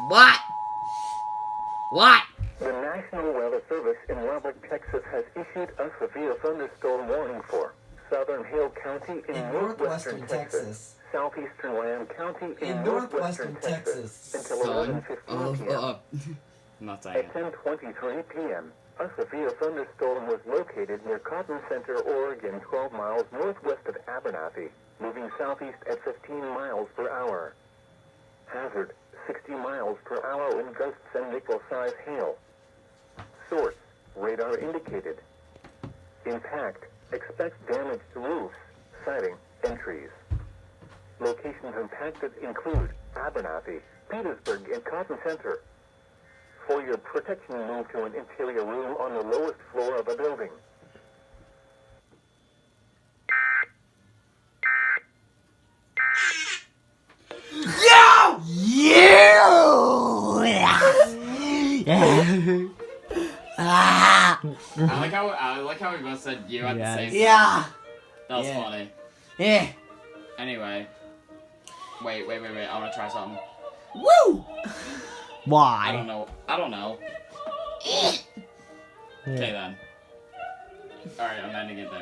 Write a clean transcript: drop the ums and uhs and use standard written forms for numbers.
What? What? The National Weather Service in Lubbock, Texas has issued a severe thunderstorm warning for southern Hill County in northwestern Texas, southeastern Lamb County in northwestern Texas until 11:15 p.m. Not saying At 10:23 p.m., a severe thunderstorm was located near Cotton Center, Oregon, 12 miles northwest of Abernathy, moving southeast at 15 miles per hour. Hazard, 60 miles per hour wind gusts and nickel-size hail. Source, radar indicated. Impact, expect damage to roofs, siding, and trees. Locations impacted include Abernathy, Petersburg, and Cotton Center. For your protection, move to an interior room on the lowest floor of a building. Yo! I like how we both said you at the same time. Yeah. That was funny. Yeah. Anyway. Wait. I want to try something. Woo! Why? I don't know. Okay then. Alright, I'm ending it there.